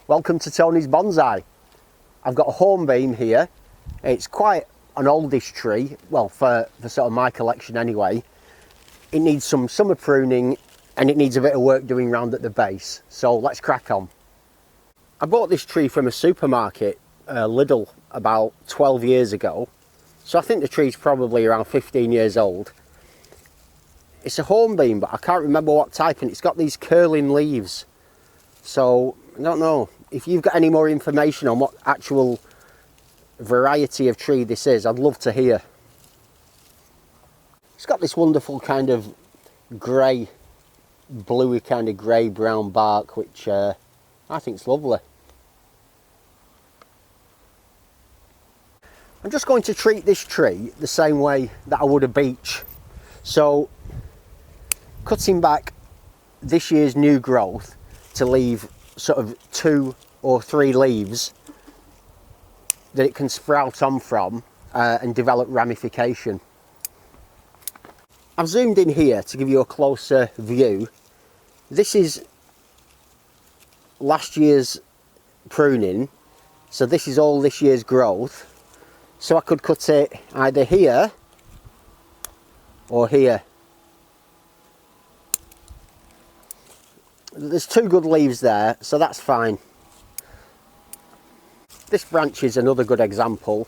Welcome to Tony's Bonsai. I've got a hornbeam here. It's quite an oldish tree, well for sort of my collection anyway. It needs some summer pruning and it needs a bit of work doing round at the base. So let's crack on. I bought this tree from a supermarket, Lidl, about 12 years ago. So I think the tree's probably around 15 years old. It's a hornbeam, but I can't remember what type, and it's got these curling leaves. So I don't know if you've got any more information on what actual variety of tree this is. I'd love to hear. It's got this wonderful kind of grey, bluey kind of grey brown bark, which I think is lovely. I'm just going to treat this tree the same way that I would a beech. So cutting back this year's new growth to leave sort of 2 or 3 leaves that it can sprout on from and develop ramification. I've zoomed in here to give you a closer view. This is last year's pruning, so this is all this year's growth. So I could cut it either here or here. There's 2 good leaves there, so that's fine. This branch is another good example.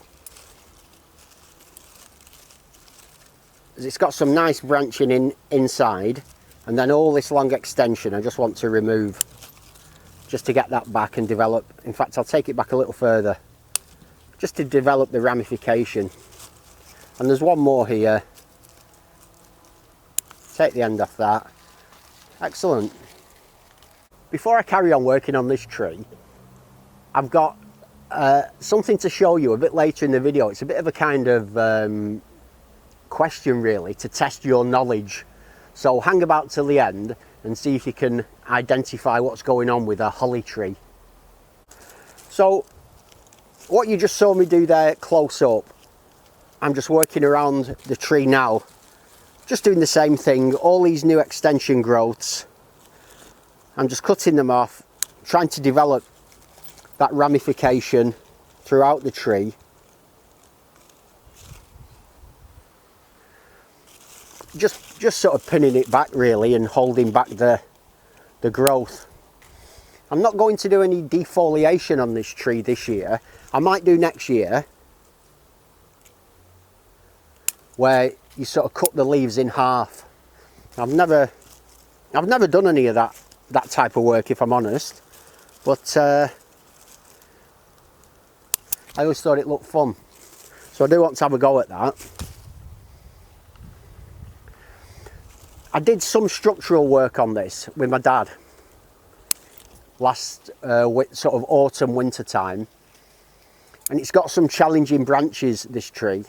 It's got some nice branching inside, and then all this long extension I just want to remove, just to get that back and develop. In fact, I'll take it back a little further, just to develop the ramification. And there's one more here. Take the end off that. Excellent. Before I carry on working on this tree, I've got something to show you a bit later in the video. It's a bit of a kind of question really, to test your knowledge. So hang about till the end and see if you can identify what's going on with a holly tree. So what you just saw me do there close up, I'm just working around the tree now, just doing the same thing. All these new extension growths, I'm just cutting them off, trying to develop that ramification throughout the tree. Just sort of pinning it back really and holding back the growth. I'm not going to do any defoliation on this tree this year. I might do next year, where you sort of cut the leaves in half. I've never done any of that type of work, if I'm honest, but I always thought it looked fun, so I do want to have a go at that. I did some structural work on this with my dad last sort of autumn winter time, and it's got some challenging branches, this tree.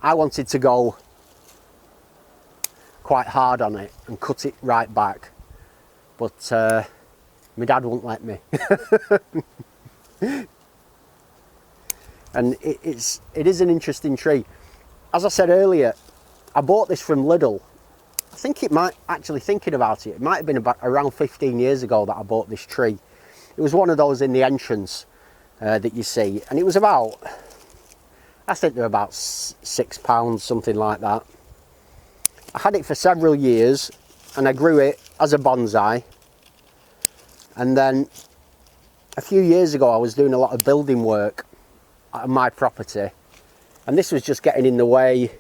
I wanted to go quite hard on it and cut it right back, but my dad won't let me. And it is an interesting tree. As I said earlier, I bought this from Lidl. I think it might, actually thinking about it, it might have been about around 15 years ago that I bought this tree. It was one of those in the entrance that you see, and it was about, I think they're about £6, something like that. I had it for several years and I grew it as a bonsai, and then a few years ago I was doing a lot of building work on my property, and this was just getting in the way.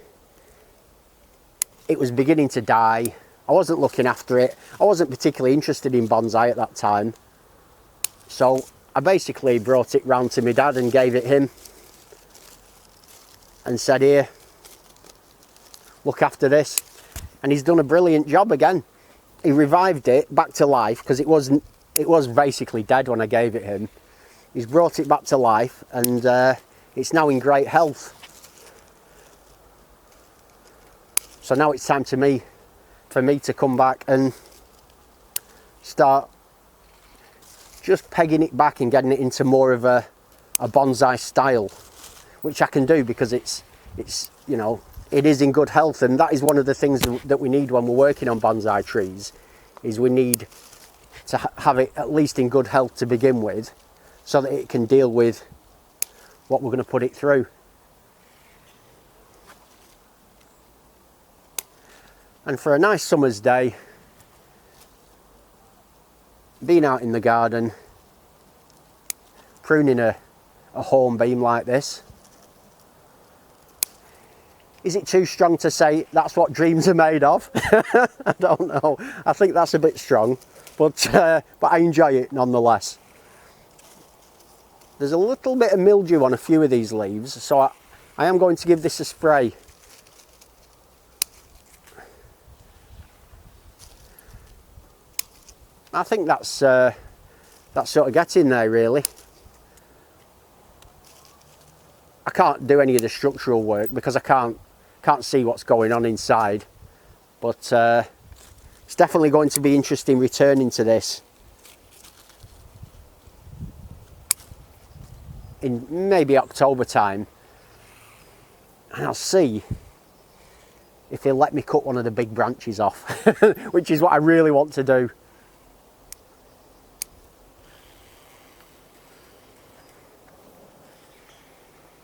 It was beginning to die. I wasn't looking after it. I wasn't particularly interested in bonsai at that time, so I basically brought it round to my dad and gave it him and said, here, look after this. And he's done a brilliant job again. He revived it back to life, because it was basically dead when I gave it him. He's brought it back to life, and it's now in great health. So now it's time for me to come back and start just pegging it back and getting it into more of a bonsai style, which I can do because it's you know, it is in good health, and that is one of the things that we need when we're working on bonsai trees, is we need to have it at least in good health to begin with, so that it can deal with what we're going to put it through. And for a nice summer's day, being out in the garden, pruning a hornbeam like this, is it too strong to say that's what dreams are made of? I don't know. I think that's a bit strong, but I enjoy it nonetheless. There's a little bit of mildew on a few of these leaves, so I am going to give this a spray. I think that's sort of getting there, really. I can't do any of the structural work because I can't see what's going on inside, but it's definitely going to be interesting returning to this in maybe October time, and I'll see if he'll let me cut one of the big branches off, which is what I really want to do.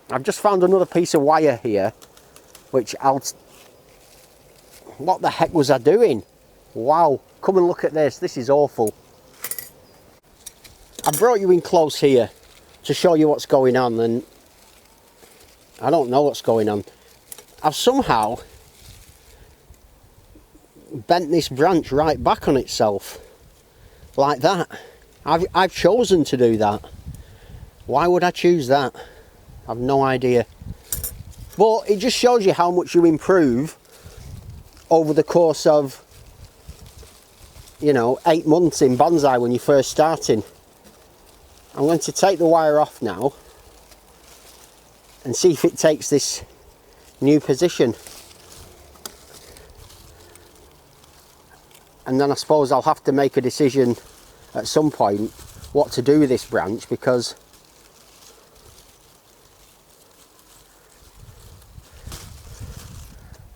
I've just found another piece of wire here, which what the heck was I doing? Wow, come and look at this. This is awful. I brought you in close here to show you what's going on, and I don't know what's going on. I've somehow bent this branch right back on itself, like that. I've chosen to do that. Why would I choose that? I've no idea. But it just shows you how much you improve over the course of, you know, 8 months in bonsai when you're first starting. I'm going to take the wire off now and see if it takes this new position. And then I suppose I'll have to make a decision at some point what to do with this branch, because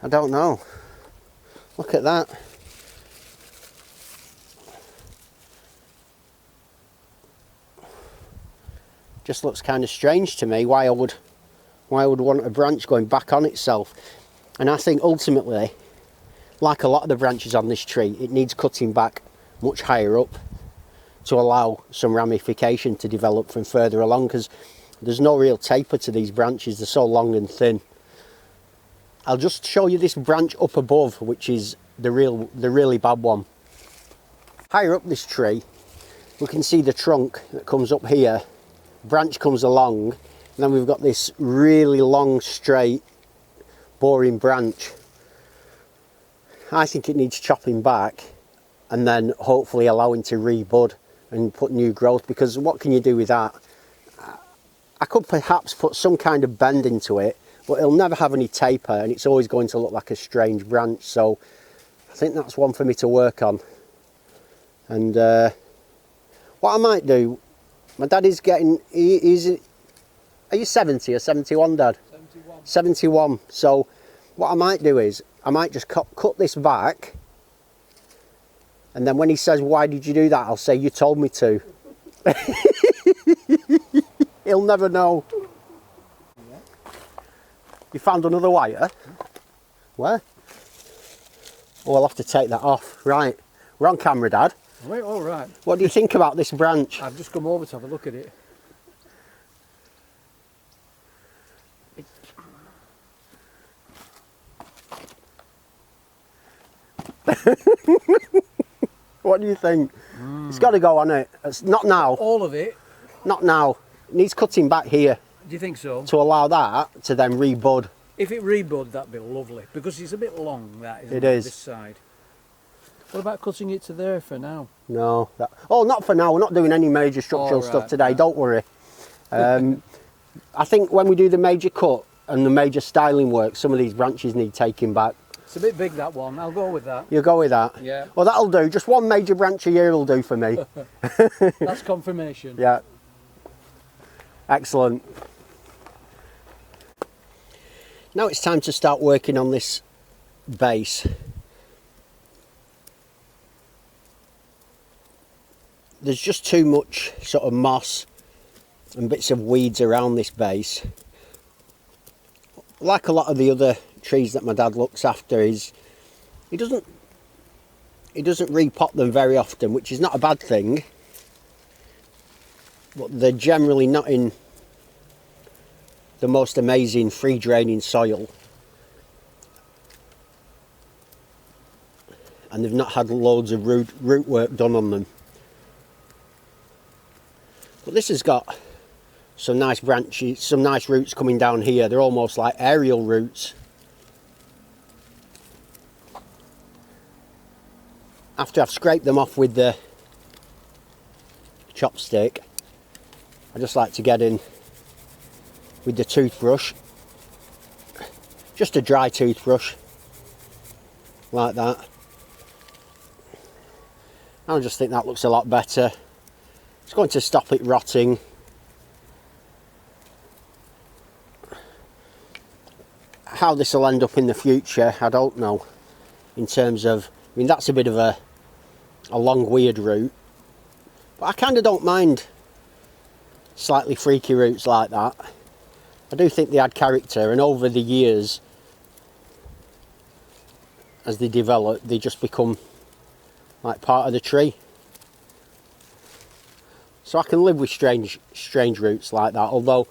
I don't know. Look at that. Just looks kind of strange to me why I would want a branch going back on itself. And I think ultimately, like a lot of the branches on this tree, it needs cutting back much higher up to allow some ramification to develop from further along, because there's no real taper to these branches. They're so long and thin. I'll just show you this branch up above, which is the really bad one. Higher up this tree, we can see the trunk that comes up here. Branch comes along, and then we've got this really long, straight, boring branch. I think it needs chopping back and then hopefully allowing to rebud and put new growth, because what can you do with that? I could perhaps put some kind of bend into it, but it'll never have any taper and it's always going to look like a strange branch. So I think that's one for me to work on. And what I might do, my dad is getting, are you 70 or 71, Dad? 71. 71. So what I might do is, I might just cut this back, and then when he says, why did you do that? I'll say, you told me to. He'll never know. You found another wire? Where? Oh, I'll have to take that off. Right, we're on camera, Dad. Right, all right. What do you think about this branch? I've just come over to have a look at it. What do you think? It's got to go on it. It's not now. All of it? Not now. It needs cutting back here. Do you think so? To allow that to then rebud. If it rebud, that'd be lovely, because it's a bit long, that isn't it? It is. This side. What about cutting it to there for now? No. Oh, not for now. We're not doing any major structural stuff today. Right. Don't worry. I think when we do the major cut and the major styling work, some of these branches need taking back. It's a bit big, that one. I'll go with that. You'll go with that? Yeah. Well, that'll do. Just one major branch a year will do for me. That's confirmation. Yeah. Excellent. Now it's time to start working on this base. there's just too much sort of moss and bits of weeds around this base. Like a lot of the other trees that my dad looks after, he doesn't repot them very often, which is not a bad thing, but they're generally not in the most amazing free draining soil, and they've not had loads of root work done on them. But this has got some nice branches, some nice roots coming down here. They're almost like aerial roots. After I've scraped them off with the chopstick, I just like to get in with the toothbrush, just a dry toothbrush like that. I just think that looks a lot better. It's going to stop it rotting. How this will end up in the future, I don't know. In terms of, I mean, that's a bit of a long weird route, but I kind of don't mind slightly freaky roots like that. I do think they add character, and over the years, as they develop, they just become like part of the tree. So I can live with strange roots like that, although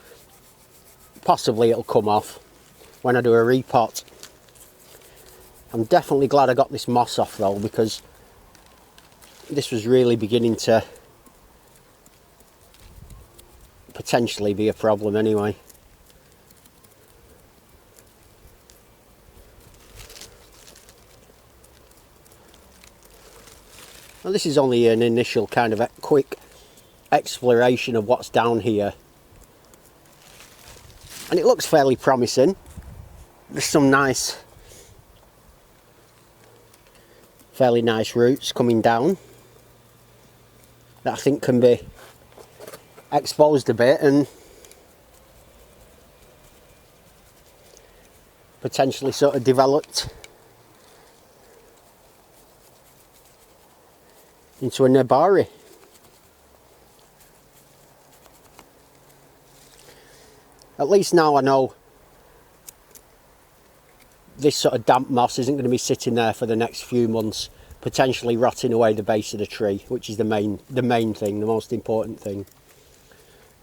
possibly it'll come off when I do a repot. I'm definitely glad I got this moss off though, because this was really beginning to potentially be a problem anyway. Now this is only an initial kind of a quick exploration of what's down here, and it looks fairly promising. There's some fairly nice roots coming down that I think can be exposed a bit and potentially sort of developed into a nebari. At least now I know this sort of damp moss isn't going to be sitting there for the next few months, potentially rotting away the base of the tree, which is the main thing, the most important thing.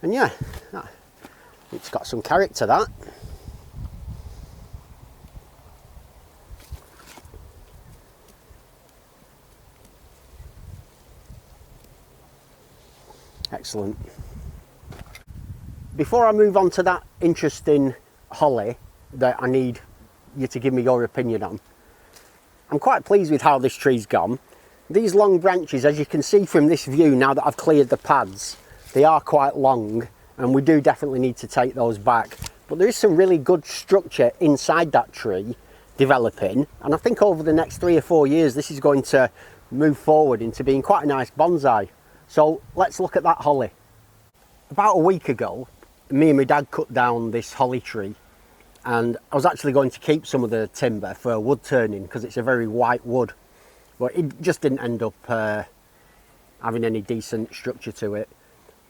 And yeah, it's got some character, that. Excellent. Before I move on to that interesting holly that I need you to give me your opinion on, I'm quite pleased with how this tree's gone. These long branches, as you can see from this view, now that I've cleared the pads, they are quite long, and we do definitely need to take those back. But there is some really good structure inside that tree developing, and I think over the next 3 or 4 years this is going to move forward into being quite a nice bonsai. So let's look at that holly. About a week ago, me and my dad cut down this holly tree, and I was actually going to keep some of the timber for wood turning because it's a very white wood, but it just didn't end up having any decent structure to it.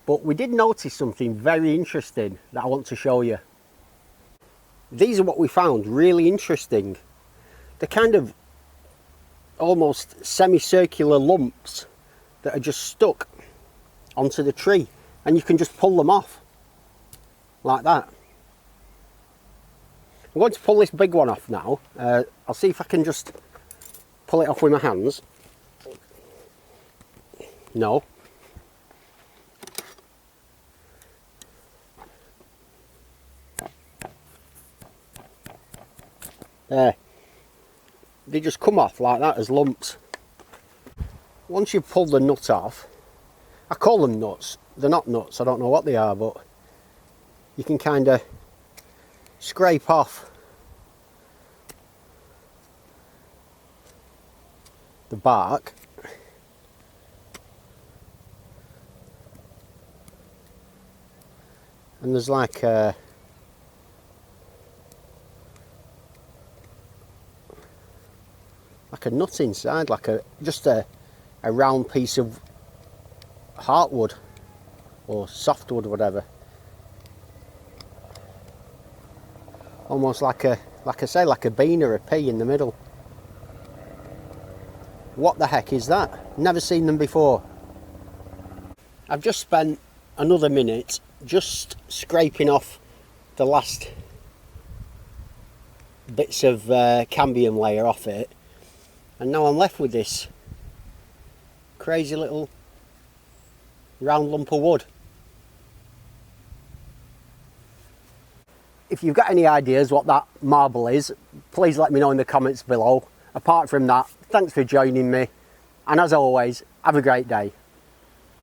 But we did notice something very interesting that I want to show you. These are what we found really interesting. They're kind of almost semicircular lumps that are just stuck onto the tree, and you can just pull them off like that. I'm going to pull this big one off now. I'll see if I can just pull it off with my hands. No. There. They just come off like that as lumps. Once you've pulled the nut off, I call them nuts. They're not nuts, I don't know what they are, but you can kind of scrape off the bark and there's like a nut inside, like just a round piece of heartwood or softwood, whatever. Almost like a, like I say, like a bean or a pea in the middle. What the heck is that? Never seen them before. I've just spent another minute just scraping off the last bits of cambium layer off it, and now I'm left with this crazy little round lump of wood. If you've got any ideas what that marble is, please let me know in the comments below. Apart from that, thanks for joining me, and as always, have a great day.